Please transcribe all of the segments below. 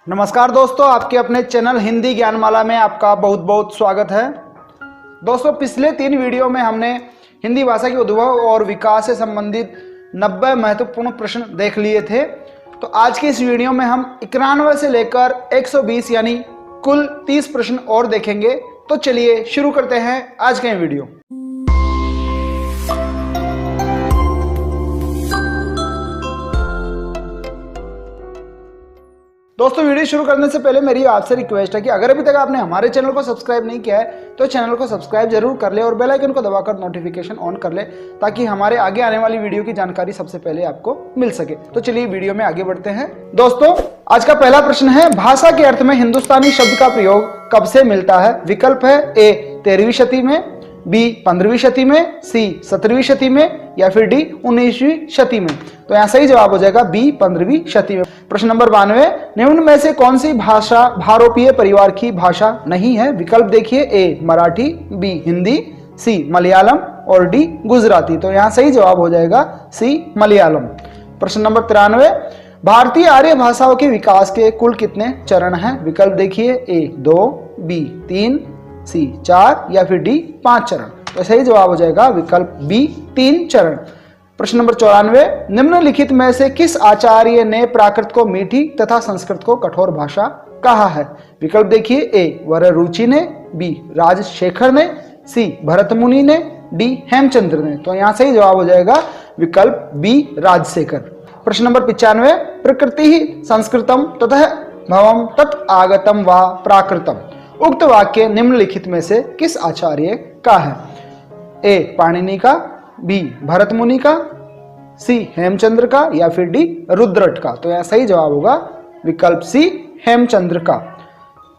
नमस्कार दोस्तों, आपके अपने चैनल हिंदी ज्ञानमाला में आपका बहुत बहुत स्वागत है। दोस्तों, पिछले 3 वीडियो में हमने हिंदी भाषा के उद्भव और विकास से संबंधित 90 महत्वपूर्ण प्रश्न देख लिए थे। तो आज के इस वीडियो में हम 91 से लेकर 120 यानी कुल 30 प्रश्न और देखेंगे। तो चलिए शुरू करते हैं आज का वीडियो। दोस्तों, वीडियो शुरू करने से पहले मेरी आपसे रिक्वेस्ट है कि अगर अभी तक आपने हमारे चैनल को सब्सक्राइब नहीं किया है तो चैनल को सब्सक्राइब जरूर कर ले और बेल आइकन को दबाकर नोटिफिकेशन ऑन कर ले, ताकि हमारे आगे आने वाली वीडियो की जानकारी सबसे पहले आपको मिल सके। तो चलिए वीडियो में आगे बढ़ते हैं। दोस्तों, आज का पहला प्रश्न है, भाषा के अर्थ में हिंदुस्तानी शब्द का प्रयोग कब से मिलता है? विकल्प है ए 13वीं शती में, बी 15वीं शती में, सी 17वीं शती में या फिर डी 19वीं शती में। तो यहाँ सही जवाब हो जाएगा बी 15वीं शती में। प्रश्न नंबर 92, निम्न में से कौन सी भाषा भारोपीय परिवार की भाषा नहीं है? विकल्प देखिए, ए मराठी, बी हिंदी, सी मलयालम और डी गुजराती। तो यहाँ सही जवाब हो जाएगा सी मलयालम। प्रश्न नंबर 93, भारतीय आर्य भाषाओं के विकास के कुल कितने चरण हैं? विकल्प देखिए, ए 2, बी 3, सी 4 या फिर डी 5 चरण। तो सही जवाब हो जाएगा विकल्प बी 3 चरण। प्रश्न नंबर 94, निम्नलिखित में से किस आचार्य ने प्राकृत को मीठी तथा संस्कृत को कठोर भाषा कहा है? विकल्प देखिए, ए वररुचि ने, बी राजशेखर ने, सी भरत मुनि ने, डी हेमचंद्र ने। तो यहाँ सही जवाब हो जाएगा विकल्प बी राजशेखर। प्रश्न नंबर 95, प्रकृति ही संस्कृतम ततः भवम तत् आगतम व प्राकृतम। उक्त वाक्य निम्नलिखित में से किस आचार्य का है? ए पाणिनि का, बी भरत मुनि का, सी हेमचंद्र का या फिर डी रुद्रट का। तो यह सही जवाब होगा विकल्प सी हेमचंद्र का।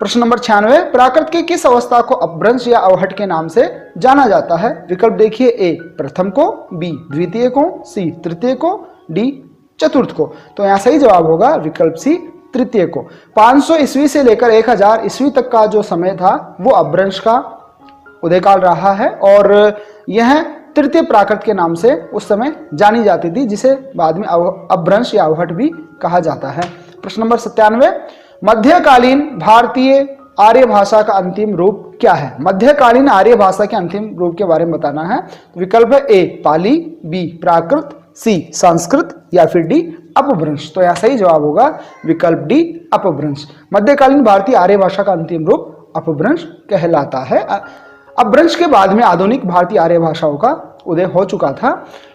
प्रश्न नंबर 96, प्राकृत की किस अवस्था को अपभ्रंश या अवहट के नाम से जाना जाता है? विकल्प देखिए, ए प्रथम को, बी द्वितीय को, सी तृतीय को, डी चतुर्थ को। तो यहाँ सही जवाब होगा विकल्प सी तृतीय को। 500 ईस्वी से लेकर 1000 ईस्वी तक का जो समय था वो अपभ्रंश का उदयकाल रहा है और यह तृतीय प्राकृत के नाम से उस समय जानी जाती थी, जिसे बाद में अपभ्रंश या अवहट भी कहा जाता है। प्रश्न नंबर 97, मध्यकालीन भारतीय आर्य भाषा का अंतिम रूप क्या है? मध्यकालीन आर्य भाषा के अंतिम रूप के बारे में बताना है। विकल्प है, ए पाली, बी प्राकृत, सी संस्कृत या फिर डी अपभ्रंश। तो यह सही जवाब होगा विकल्प डी अपभ्रंश। मध्यकालीन भारतीय आर्य भाषा का अंतिम रूप अपभ्रंश कहलाता है। अपभ्रंश के बाद में आधुनिक भारतीय आर्य भाषाओं का उदय हो चुका था।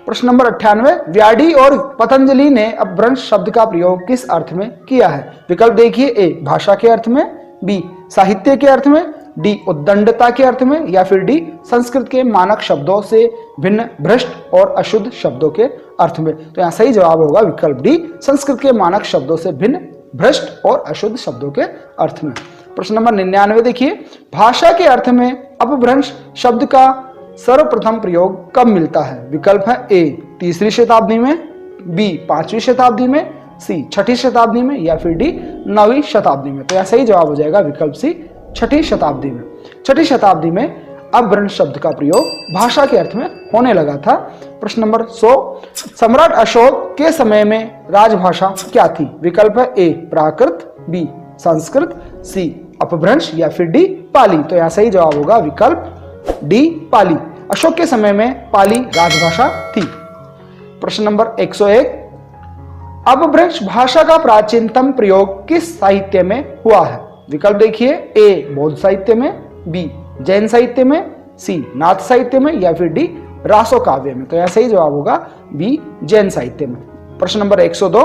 प्रश्न नंबर 98, व्याडी और पतंजलि ने अपभ्रंश शब्द का प्रयोग किस अर्थ में किया है? विकल्प देखिए, ए भाषा के अर्थ में, बी साहित्य के अर्थ में, डी उद्दंडता के अर्थ में या फिर डी संस्कृत के मानक शब्दों से भिन्न भ्रष्ट और अशुद्ध शब्दों के अर्थ में। तो यहाँ सही जवाब होगा विकल्प डी संस्कृत के मानक शब्दों से भिन्न भ्रष्ट और अशुद्ध शब्दों के अर्थ में। प्रश्न नंबर 99 देखिए, भाषा के अर्थ में अपभ्रंश शब्द का सर्वप्रथम प्रयोग कब मिलता है? विकल्प है, ए 3वीं शताब्दी में, बी 5वीं शताब्दी में, सी 6ठी शताब्दी में या फिर डी 9वीं शताब्दी में। तो यह सही जवाब हो जाएगा विकल्प सी 6ठी शताब्दी में। 6ठी शताब्दी में अपभ्रंश शब्द का प्रयोग भाषा के अर्थ में होने लगा था। प्रश्न नंबर 100, सम्राट अशोक के समय में राजभाषा क्या थी? विकल्प है, ए प्राकृत, बी संस्कृत, सी अपभ्रंश या फिर डी पाली। तो यहाँ सही जवाब होगा विकल्प डी पाली। अशोक के समय में पाली राजभाषा थी। प्रश्न नंबर 101, अपभ्रंश भाषा का प्राचीनतम प्रयोग किस साहित्य में हुआ है? विकल्प देखिए, ए बौद्ध साहित्य में, बी जैन साहित्य में, सी नाथ साहित्य में या फिर डी रासो काव्य में। तो यह सही जवाब होगा बी जैन साहित्य में। प्रश्न नंबर 102,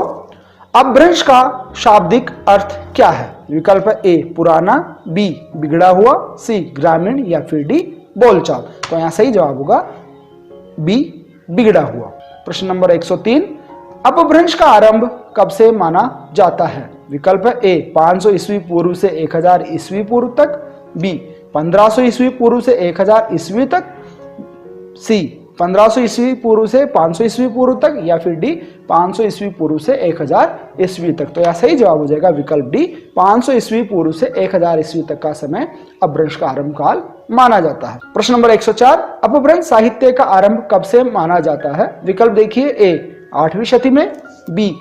अपभ्रंश का शाब्दिक अर्थ क्या है? विकल्प है, ए पुराना, बी बिगड़ा हुआ, सी ग्रामीण या फिर डी बोलचाल। तो यहाँ सही जवाब होगा बी बिगड़ा हुआ। प्रश्न नंबर 103, अपभ्रंश का आरंभ कब से माना जाता है? विकल्प है, ए 500 ईस्वी पूर्व से 1000 ईस्वी पूर्व तक, बी 1500 ईस्वी पूर्व से 1000 ईस्वी तक, सी 1500 ईस्वी पूर्व से 500 ईस्वी पूर्व तक या फिर डी 500 ईस्वी पूर्व से 1000 ईस्वी तक। तो यह सही जवाब हो जाएगा विकल्प डी 500 ईस्वी पूर्व से 1000 ईस्वी तक का समय अपभ्रंश का आरंभ काल माना जाता है। प्रश्न नंबर 104, अपभ्रंश साहित्य का आरंभ कब से माना जाता है? विकल्प देखिए, ए 8वीं शती में, बी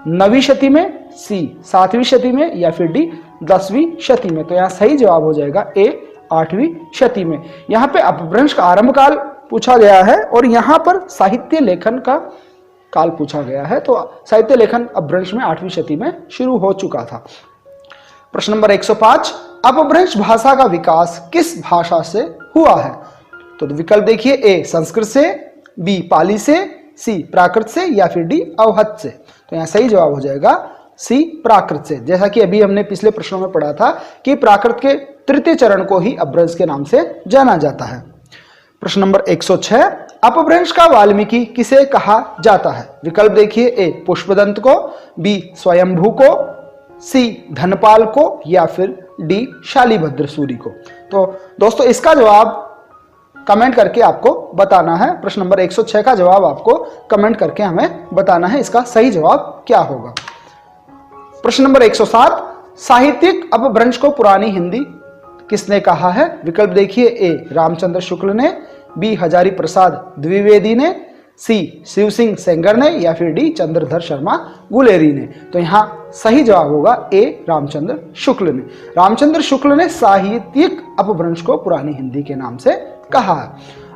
9वीं शती में, सी 7वीं शती में या फिर डी 10वीं शती में। तो यहाँ सही जवाब हो जाएगा ए 8वीं शती में। यहाँ पे अपभ्रंश का आरंभ काल पूछा गया है और यहाँ पर साहित्य लेखन का काल पूछा गया है। तो साहित्य लेखन अपभ्रंश में 8वीं शती में शुरू हो चुका था। प्रश्न नंबर 105, अपभ्रंश भाषा का विकास किस भाषा से हुआ है? तो विकल्प देखिए, ए संस्कृत से, बी पाली से, सी प्राकृत से या फिर डी अवहत से। तो यहाँ सही जवाब हो जाएगा सी प्राकृत से। जैसा कि अभी हमने पिछले प्रश्नों में पढ़ा था कि प्राकृत के तृतीय चरण को ही अपभ्रंश के नाम से जाना जाता है। प्रश्न नंबर 106, अपभ्रंश का वाल्मीकि किसे कहा जाता है? विकल्प देखिए, ए पुष्पदंत को, बी स्वयंभू को, सी धनपाल को या फिर डी शालिभद्र सूरी को। तो दोस्तों इसका जवाब कमेंट करके आपको बताना है। प्रश्न नंबर 106 का जवाब आपको कमेंट करके हमें बताना है, इसका सही जवाब क्या होगा। प्रश्न नंबर 107, साहित्यिक अपभ्रंश को पुरानी हिंदी किसने कहा है? विकल्प देखिए, ए रामचंद्र शुक्ल ने, बी हजारी प्रसाद द्विवेदी ने, सी शिव सिंह सेंगर ने या फिर डी चंद्रधर शर्मा गुलेरी ने। तो यहाँ सही जवाब होगा ए रामचंद्र शुक्ल ने। रामचंद्र शुक्ल ने साहित्यिक अपभ्रंश को पुरानी हिंदी के नाम से कहा है।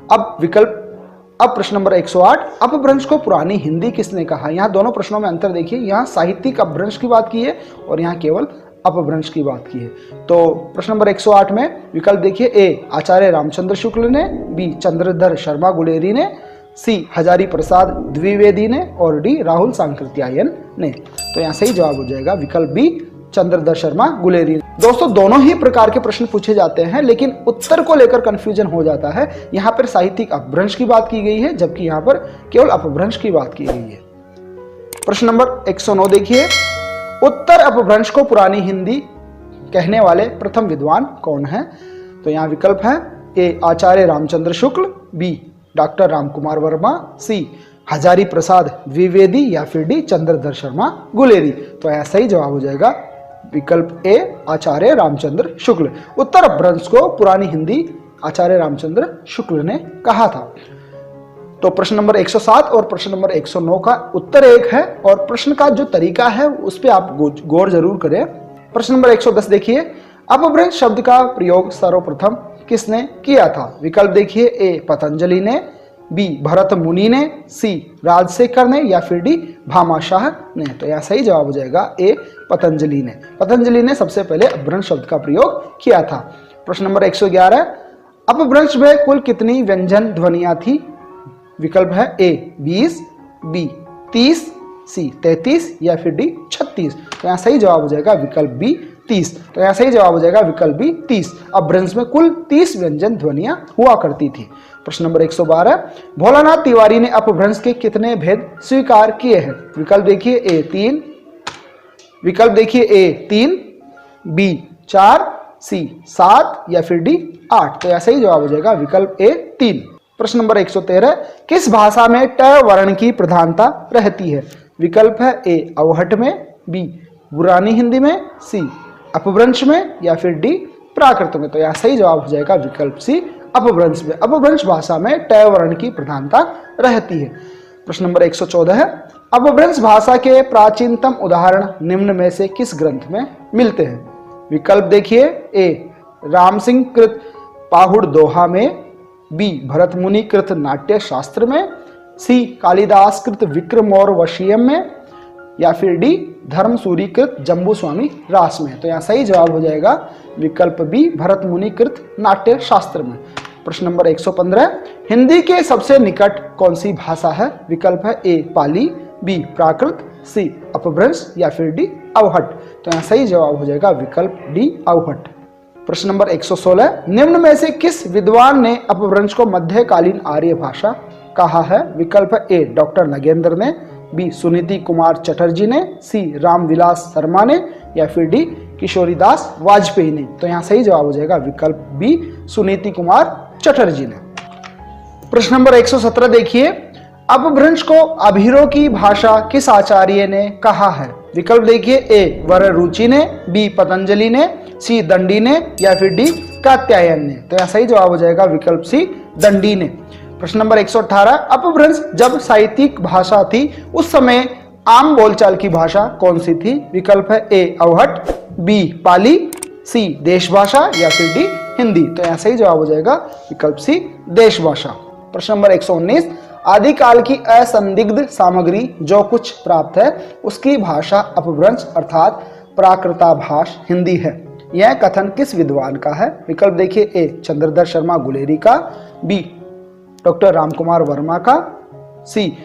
अब प्रश्न नंबर 108, अपभ्रंश को पुरानी हिंदी किसने कहा? यहाँ दोनों प्रश्नों में अंतर देखिए, यहाँ साहित्यिक अपभ्रंश की बात की है और यहाँ केवल अपभ्रंश की बात की है। तो प्रश्न नंबर 108 में विकल्प देखिए, ए आचार्य रामचंद्र शुक्ल ने, बी चंद्रधर शर्मा गुलेरी ने, सी हजारी प्रसाद द्विवेदी ने और डी राहुल सांकृत्यायन ने। तो यहाँ सही जवाब हो जाएगा विकल्प बी चंद्रधर शर्मा गुलेरी। दोस्तों दोनों ही प्रकार के प्रश्न पूछे जाते हैं लेकिन उत्तर को लेकर कंफ्यूजन हो जाता है। यहाँ पर साहित्यिक अपभ्रंश की बात की गई है जबकि यहाँ पर केवल अपभ्रंश की बात की गई है। प्रश्न नंबर 109 देखिए, उत्तर अपभ्रंश को पुरानी हिंदी कहने वाले प्रथम विद्वान कौन है? तो यहाँ विकल्प है, ए आचार्य रामचंद्र शुक्ल, बी डॉक्टर रामकुमार वर्मा, सी हजारी प्रसाद द्विवेदी या फिर डी चंद्रधर शर्मा गुलेरी। तो यहाँ सही जवाब हो जाएगा विकल्प ए आचार्य रामचंद्र शुक्ल। उत्तर अपभ्रंश को पुरानी हिंदी आचार्य रामचंद्र शुक्ल ने कहा था। तो प्रश्न नंबर 107 और प्रश्न नंबर 109 का उत्तर एक है और प्रश्न का जो तरीका है उस पर आप गौर जरूर करें। प्रश्न नंबर 110 देखिए, अपभ्रंश शब्द का प्रयोग सर्वप्रथम किसने किया था? विकल्प देखिए, ए पतंजलि ने, बी भरत मुनि ने, सी राजशेखर ने या फिर डी भामाशाह ने। तो यहाँ सही जवाब हो जाएगा ए पतंजलि ने। पतंजलि ने सबसे पहले अपभ्रंश शब्द का प्रयोग किया था। प्रश्न नंबर 111, अपभ्रंश में कुल कितनी व्यंजन ध्वनियां थी? विकल्प है, ए 20, बी 30, सी 33 या फिर डी 36। तो यहाँ सही जवाब हो जाएगा विकल्प बी 30। तो यहाँ सही जवाब हो जाएगा विकल्प बी 30। अपभ्रंश में कुल 30 व्यंजन ध्वनियां हुआ करती थी। प्रश्न नंबर 112, भोलानाथ तिवारी ने अपभ्रंश के कितने भेद स्वीकार किए हैं? विकल्प देखिए, ए 3, विकल्प देखिए ए 3, बी 4, सी 7 या फिर डी 8। तो यहाँ सही जवाब हो जाएगा विकल्प ए 3। प्रश्न नंबर 113, किस भाषा में ट वर्ण की प्रधानता रहती है? विकल्प है, ए अवहट में, बी पुरानी हिंदी में, सी अपभ्रंश में या फिर डी प्राकृत में। तो यहाँ सही जवाब हो जाएगा विकल्प सी अपभ्रंश में। अपभ्रंश भाषा में ट वर्ण की प्रधानता रहती है। प्रश्न नंबर 114 है, अपभ्रंश भाषा के प्राचीनतम उदाहरण निम्न में से किस ग्रंथ में मिलते हैं? विकल्प देखिए, ए राम सिंह कृत पाहुड़ दोहा में, बी भरत मुनि कृत नाट्य शास्त्र में, सी कालिदास कृत विक्रम और वशीयम में या फिर डी धर्म सूरी कृत जम्बू स्वामी रास में। तो यहाँ सही जवाब हो जाएगा विकल्प बी भरत मुनि कृत नाट्य शास्त्र में। प्रश्न नंबर 115, हिंदी के सबसे निकट कौन सी भाषा है? विकल्प है, ए पाली, बी प्राकृत, सी अपभ्रंश या फिर डी अवहट। तो यहाँ सही जवाब हो जाएगा विकल्प डी अवहट। प्रश्न नंबर 116, निम्न में से किस विद्वान ने अपभ्रंश को मध्यकालीन आर्य भाषा कहा है? विकल्प है, ए डॉक्टर नगेंद्र ने, बी सुनीति कुमार चटर्जी ने, सी रामविलास शर्मा ने या फिर डी किशोरीदास वाजपेयी ने। तो यहाँ सही जवाब हो जाएगा विकल्प बी सुनीति कुमार चटर्जी ने। प्रश्न नंबर 117 देखिए, अपभ्रंश को अभिरो की भाषा किस आचार्य ने कहा है? विकल्प देखिए, ए वररुचि ने, बी पतंजलि ने, सी दंडी ने या फिर डी कात्यायन ने। तो यहाँ सही जवाब हो जाएगा विकल्प सी दंडी ने। प्रश्न नंबर 118, अपभ्रंश जब साहित्यिक भाषा थी उस समय आम बोलचाल की भाषा कौन सी थी? विकल्प है ए अवहट, बी पाली, सी देश भाषा या फिर डी हिंदी। तो यहाँ सही जवाब हो जाएगा विकल्प सी देश भाषा। प्रश्न नंबर 119, आदिकाल की असंदिग्ध सामग्री जो कुछ प्राप्त है उसकी भाषा अपभ्रंश अर्थात प्राकृताभाष हिंदी है। यह कथन किस विद्वान का है? विकल्प देखिए ए चंद्रधर शर्मा गुलेरी का, बी डॉक्टर रामकुमार वर्मा का, सी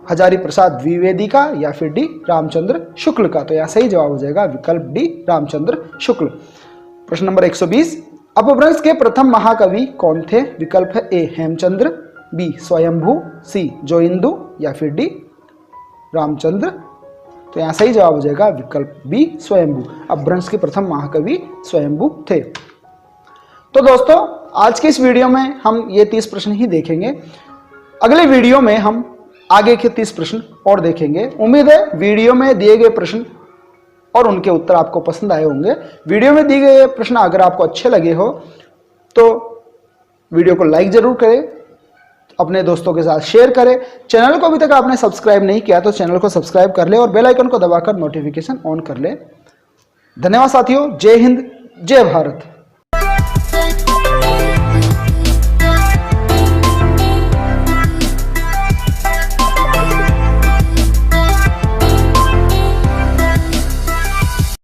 हजारी प्रसाद द्विवेदी का या फिर डी रामचंद्र शुक्ल का। तो यह सही जवाब हो जाएगा विकल्प डी रामचंद्र शुक्ल। प्रश्न नंबर 120, अपभ्रंश के प्रथम महाकवि कौन थे? विकल्प है ए हेमचंद्र, बी स्वयंभू, सी जोइंदु या फिर डी रामचंद्र। तो यहां सही जवाब हो जाएगा विकल्प बी स्वयंभू। अपभ्रंश के प्रथम महाकवि स्वयंभू थे। तो दोस्तों आज के इस वीडियो में हम ये 30 प्रश्न ही देखेंगे। अगले वीडियो में हम आगे के 30 प्रश्न और देखेंगे। उम्मीद है वीडियो में दिए गए प्रश्न और उनके उत्तर आपको पसंद आए होंगे। वीडियो में दिए गए प्रश्न अगर आपको अच्छे लगे हो तो वीडियो को लाइक जरूर करें, अपने दोस्तों के साथ शेयर करें। चैनल को अभी तक आपने सब्सक्राइब नहीं किया तो चैनल को सब्सक्राइब कर ले और बेल आइकन को दबाकर नोटिफिकेशन ऑन कर ले। धन्यवाद साथियों, जय हिंद, जय भारत।